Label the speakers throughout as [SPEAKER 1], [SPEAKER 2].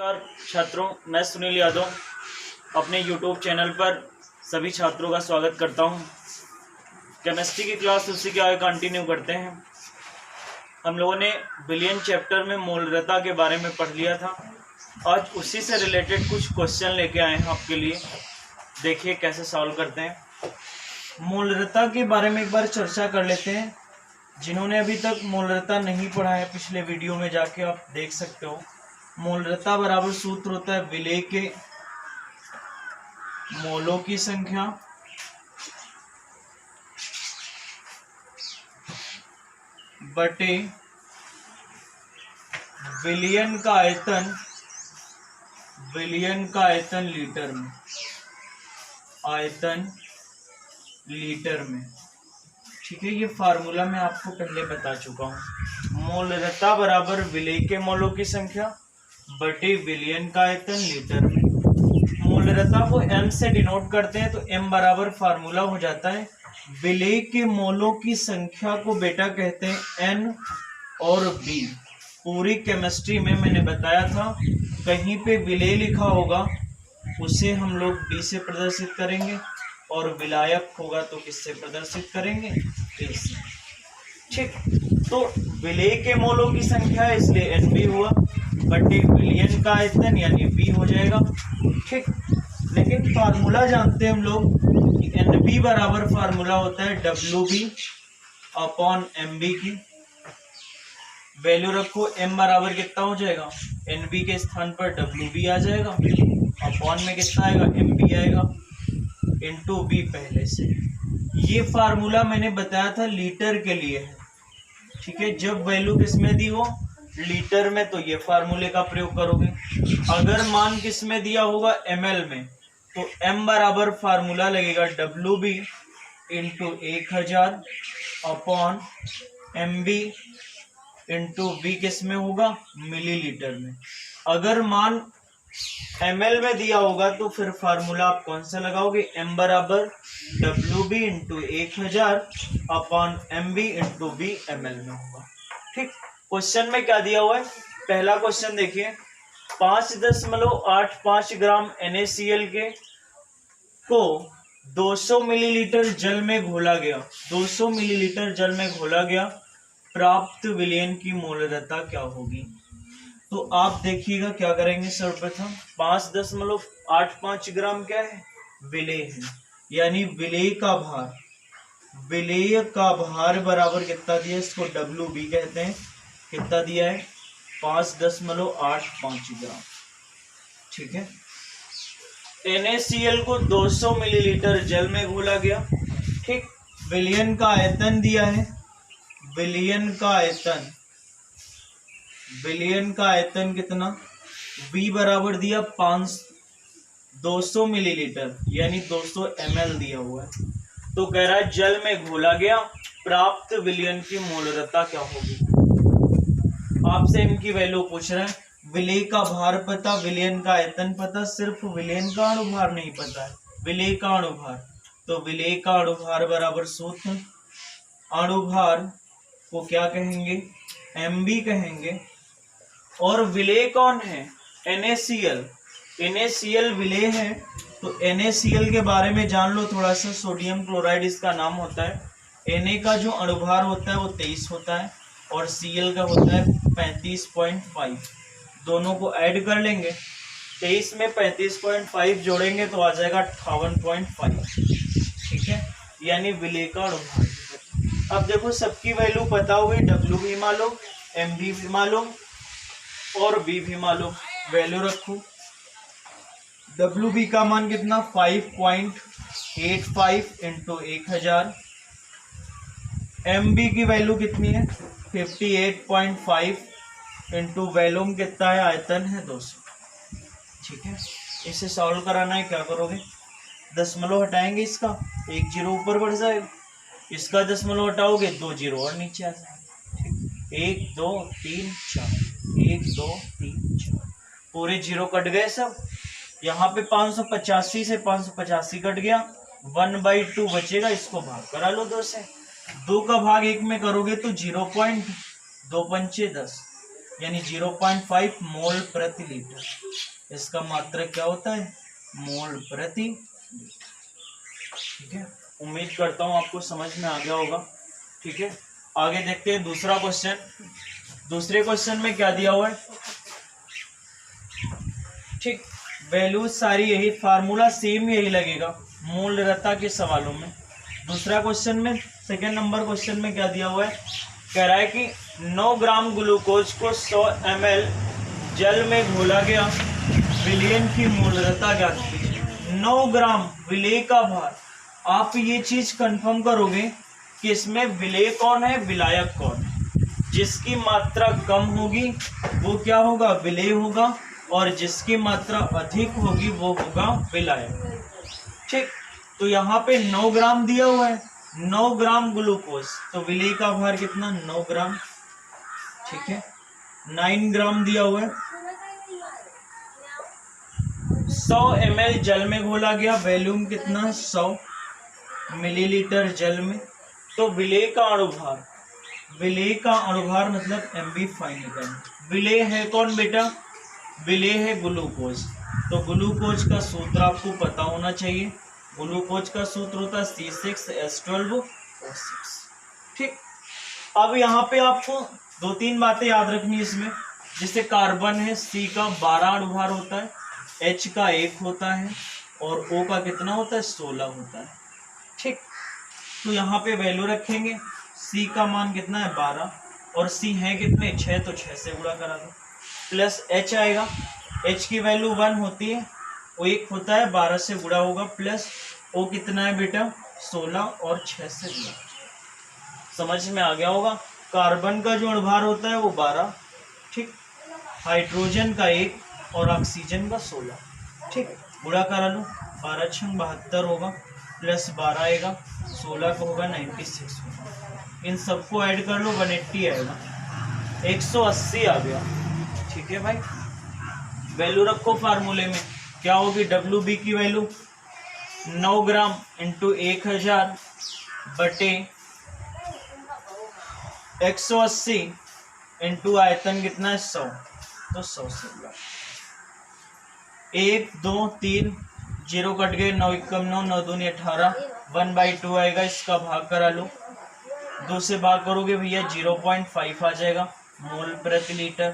[SPEAKER 1] नमस्कार छात्रों, मैं सुनील यादव अपने YouTube चैनल पर सभी छात्रों का स्वागत करता हूं। केमिस्ट्री की क्लास उसी के आगे कंटिन्यू करते हैं। हम लोगों ने विलियन चैप्टर में मोलरता के बारे में पढ़ लिया था। आज उसी से रिलेटेड कुछ क्वेश्चन लेके आए हैं आपके लिए। देखिए कैसे सॉल्व करते हैं। मोलरता के बारे में एक बार चर्चा कर लेते हैं। जिन्होंने अभी तक मोलरता नहीं पढ़ा है, पिछले वीडियो में जाके आप देख सकते हो। मोलरता बराबर सूत्र होता है विलेय के मोलों की संख्या बटे विलियन का आयतन लीटर में, आयतन लीटर में। ठीक है, ये फार्मूला मैं आपको पहले बता चुका हूँ। मोलरता बराबर विलेय के मोलों की संख्या बटे विलियन का आयतन लीटर में। मोलरता को m से डिनोट करते हैं, तो m बराबर फार्मूला हो जाता है विलेय के मोलों की संख्या को बेटा कहते हैं n और b। पूरी केमिस्ट्री में मैंने बताया था, कहीं पे विलेय लिखा होगा उसे हम लोग b से प्रदर्शित करेंगे और विलायक होगा तो किससे प्रदर्शित करेंगे, a से। ठीक, तो विलेय के मोलों की संख्या है इसलिए Nb हुआ बटे विलियन का आयतन यानी V हो जाएगा। ठीक, लेकिन फार्मूला जानते हैं हम लोग कि Nb बराबर फार्मूला होता है Wb अपॉन Mb की वैल्यू रखो। M बराबर कितना हो जाएगा, Nb के स्थान पर Wb आ जाएगा, अपॉन में कितना आएगा, Mb आएगा, इंटू B पहले से। ये फार्मूला मैंने बताया था लीटर के लिए है। ठीक है, जब वैल्यू किसमें दी हो, लीटर में, तो ये फार्मूले का प्रयोग करोगे। अगर मान किसमें दिया होगा, ml में, तो m बराबर फार्मूला लगेगा Wb into 1000 upon Mb into V किसमें होगा, मिलीलीटर में। अगर मान ml में दिया होगा तो फिर फार्मूला आप कौन सा लगाओगे, m बराबर Wb into 1000 upon Mb into V ml में होगा। ठीक, क्वेश्चन में क्या दिया हुआ है, पहला क्वेश्चन देखिए। 5.85 ग्राम NaCl के को 200 मिलीलीटर जल में घोला गया, 200 मिलीलीटर जल में घोला गया, प्राप्त विलयन की मोलरता क्या होगी। तो आप देखिएगा क्या करेंगे। सर्वप्रथम 5.85 ग्राम क्या है, विलेय है, यानी विलेय का भार बराबर कितना दिया, इसको Wb कहते हैं। कितना दिया है, 5.85 ग्राम। ठीक है, NaCl को 200 मिलीलीटर जल में घोला गया। ठीक, विलयन का आयतन दिया है, विलयन का आयतन कितना, V बराबर दिया 200 मिलीलीटर यानी 200 ml दिया हुआ है। तो कह रहा है जल में घोला गया, प्राप्त विलयन की मोलरता क्या होगी। आपसे इनकी वैल्यू पूछ रहे हैं। विलेय का भार पता, विलयन का आयतन पता, सिर्फ विलयन का अणुभार नहीं पता है, विलेय का अणुभार। तो विलेय का अणुभार बराबर सूत्र, अणुभार को क्या कहेंगे, Mb कहेंगे। और विलेय कौन है, NaCl। NaCl विलेय है, तो NaCl के बारे में जान लो थोड़ा सा। सोडियम क्लोराइड इसका नाम होता है। Na का जो अणुभार होता है वो 23 होता है और Cl का होता है 35.5। दोनों को ऐड कर लेंगे, 23 में 35.5 जोड़ेंगे तो आ जाएगा 58.5। ठीक है, यानी विलेय का अणुभार। अब देखो सबकी वैल्यू पता हुई, Wb मालूम, Mb भी मालूम और V भी मालूम। वैल्यू रखो। Wb का मान कितना, 5.85 इंटू 1000। Mb की वैल्यू कितनी है, 58.5 इंटू वैल्यूम कितना है, आयतन है 200। ठीक है, इसे सॉल्व कराना है। क्या करोगे, दशमलव हटाएंगे, इसका 1 जीरो ऊपर बढ़ जाएगा, इसका दशमलव हटाओगे 2 जीरो और नीचे आ जाएगा। ठीक, 1 2 3 4, 1 2 3 4, पूरे जीरो कट गए सब। यहाँ पे 585 से 585 कट गया, 1/2 बचेगा, इसको भाग करा लो 2 से। 2 का भाग 1 में करोगे तो 0.2 पंचे 10, यानी 0.5 मोल प्रति लीटर। इसका मात्रक क्या होता है? मोल प्रति लीटर। ठीक है, उम्मीद करता हूं आपको समझ में आ गया होगा। ठीक है, आगे देखते हैं दूसरा क्वेश्चन। दूसरे क्वेश्चन में क्या दिया हुआ है? ठीक, वैल्यू सारी यही, फार्मूला सेम यही लगेगा मूल्यता के सवालों में। दूसरा क्वेश्चन में, सेकेंड नंबर क्वेश्चन में क्या दिया हुआ है? कह रहा है कि 9 ग्राम ग्लूकोज को 100 ml जल में घोला गया, विलयन की मूल्यता ज्ञात कीजिए। 9 ग्राम विलेय का भार। आप ये चीज कंफर्म करोगे कि इसमें विलेय कौन है, विलायक कौन है। जिसकी मात्रा कम होगी वो क्या होगा? विलेय होगा, और जिसकी मात्रा अधिक होगी वो होगा विलायक। ठीक, तो यहाँ पे 9 ग्राम दिया हुआ है, 9 ग्राम ग्लूकोज, तो विलेय का भार कितना? 9 ग्राम। ठीक है, 9 ग्राम दिया हुआ है। 100 ml जल में घोला गया, वॉल्यूम कितना? 100 मिलीलीटर जल में। तो विलेय का अणुभार, विलेय का अणुभार मतलब MB फाइंड करना। विलेय है कौन बेटा? विलेय है ग्लूकोज। तो ग्लूकोज का सूत्र आपको पता होना चाहिए। ग्लूकोज का सूत्र होता है C6H12O6। ठीक, अब यहाँ पे आपको 2-3 बातें याद रखनी है इसमें। जैसे कार्बन है, C का 12 अणुभार होता है, H का 1 होता है, और O का कितना होता है? 16 होता है। ठीक, तो यहाँ पे वैल्यू रखेंगे। C का मान कितना है? 12, और C है कितने? 6, तो 6 से गुणा करा दो, प्लस H आएगा। H की वैल्यू 1 होती है, वो 1 होता है, 12 से गुणा होगा, प्लस O कितना है बेटा? 16, और 6 से गुणा। समझ में आ गया होगा। कार्बन का जो अणुभार होता है वो 12, ठीक, हाइड्रोजन का 1, और ऑक्सीजन का 16। ठीक, गुणा करा लो, 12 × 72 होगा, प्लस 12 आएगा, 16 का होगा 96 होगा। इन सबको ऐड कर लो, 180 आएगा, 180 आ गया। ठीक है भाई, वैल्यू रखो फार्मूले में। क्या होगी? WB की वैल्यू 9 ग्राम इंटू 1000 बटे 180 इंटू आयतन कितना है? 100, तो 100 से गुणा। 1 2 3 0 कट गए, 9 एकम 9, 9 दूनी 18, 1/2 आएगा। इसका भाग करा लो, 2 से भाग करोगे भैया 0.5 आ जाएगा मोल प्रति लीटर।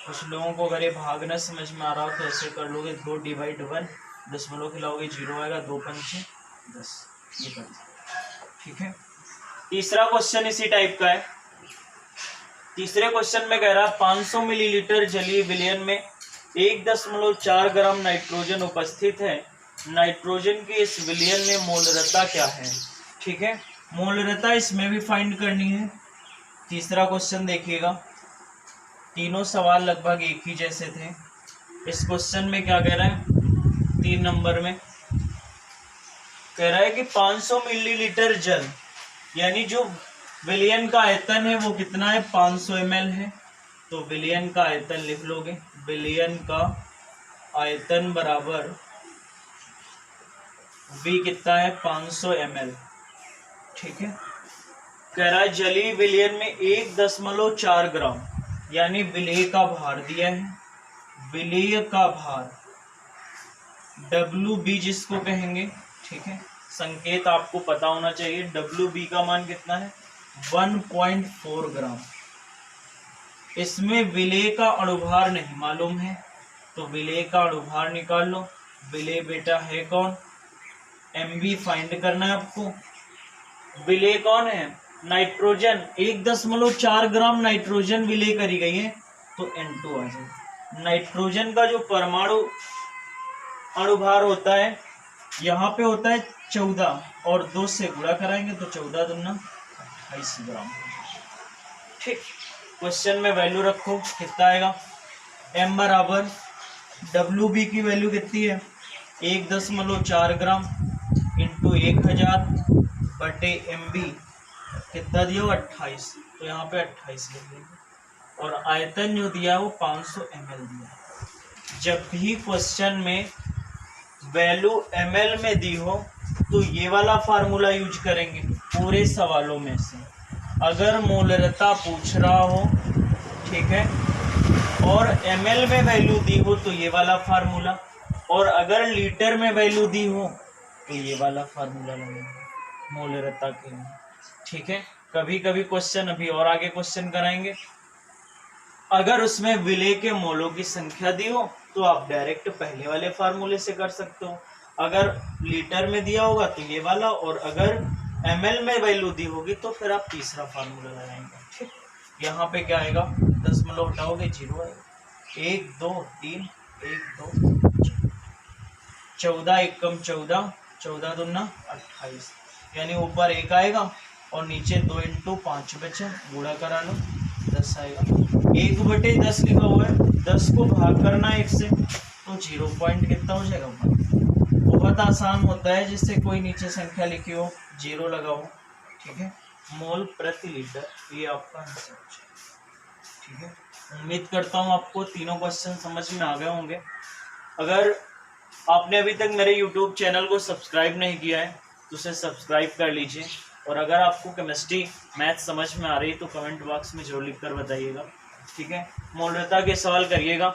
[SPEAKER 1] कुछ लोगों को अगर ये भाग न समझ में आ रहा हो तो ऐसे कर लोगे, 2/1, दशमलव खिलाओगे 0 आएगा, 2 पंचे 10, ये कर। ठीक है, तीसरा क्वेश्चन इसी टाइप का है। तीसरे क्वेश्चन में कह रहा है 500 मिलीलीटर जलीय विलयन में 1.4 ग्राम नाइट्रोजन उपस्थित है। नाइट्रोजन की इस विलयन में मोलरता क्या है? ठीक है, मोलरता इसमें भी फाइंड करनी है। तीसरा क्वेश्चन देखिएगा, तीनों सवाल लगभग एक ही जैसे थे। इस क्वेश्चन में क्या कह रहा है? 3 नंबर में कह रहा है कि 500 मिलीलीटर जल, यानी जो विलयन का आयतन है वो कितना है? 500 ml है। तो विलयन का आयतन लिख लोगे, विलयन का आयतन बराबर V कितना है? 500 ml। ठीक है, कह रहा है जलीय विलयन में 1.4 ग्राम, यानी विलेय का भार दिया है। विलेय का भार WB जिसको कहेंगे, ठीक है, संकेत आपको पता होना चाहिए। WB का मान कितना है? 1.4 ग्राम। इसमें विलेय का अणुभार नहीं मालूम है, तो विलेय का अणुभार निकाल लो। विलेय बेटा है कौन? MB फाइंड करना है आपको। विलेय कौन है? नाइट्रोजन। 1.4 ग्राम नाइट्रोजन विलेय करी गई है, तो N2 आ जाए। नाइट्रोजन का जो परमाणु अणुभार होता है यहाँ पे होता है 14, और 2 से गुणा कराएंगे तो 14 दूना 28 ग्राम। ठीक, क्वेश्चन में वैल्यू रखो, कितना आएगा? M बराबर WB की वैल्यू कितनी है? 1.4 ग्राम इंटू 1000 बटे MB कितना दिया हो? 28, तो यहाँ पे 28 लिख लेंगे। और आयतन जो दिया है वो 500 ml दिया है। जब भी क्वेश्चन में वैल्यू ml में दी हो तो ये वाला फार्मूला यूज करेंगे पूरे सवालों में से। अगर मोलरता पूछ रहा हो, ठीक है। और ml में वैल्यू दी हो तो ये वाला फार्मूला, और अगर लीटर में वैल्यू दी हो तो ये वाला फार्मूला लगेगा मोलरता के लिए, ठीक है। कभी कभी क्वेश्चन, अभी और आगे क्वेश्चन कराएंगे, अगर उसमें विलेय के मोलों की संख्या दी हो तो आप डायरेक्ट पहले वाले फार्मूले से कर सकते हो, अगर लीटर में दिया होगा तो ये वाला, और अगर ml में वैल्यू दी होगी तो फिर आप तीसरा फार्मूला लगाएंगे, ठीक। यहाँ पे क्या आएगा, 10 हटाओगे 0 आएगा, 1 2 3 1 2 14 एकम 14, 14 दूना 28, यानी ऊपर 1 आएगा और नीचे 2 × 5 बचे, गुणा करा लो 10 आएगा। 1/10 लिखा हुआ है, 10 को भाग करना 1 से तो 0 पॉइंट कितना हो जाएगा, बहुत आसान होता है, जिससे कोई नीचे संख्या लिखी हो 0 लगाओ, ठीक है। मोल प्रति लीटर, ये आपका आंसर है, ठीक है। उम्मीद करता हूँ आपको तीनों क्वेश्चन समझ में आ गए होंगे। अगर आपने अभी तक मेरे YouTube चैनल को सब्सक्राइब नहीं किया है तो उसे सब्सक्राइब कर लीजिए, और अगर आपको केमिस्ट्री मैथ समझ में आ रही है तो कमेंट बॉक्स में जरूर लिख कर बताइएगा, ठीक है। मोलरता के सवाल करिएगा,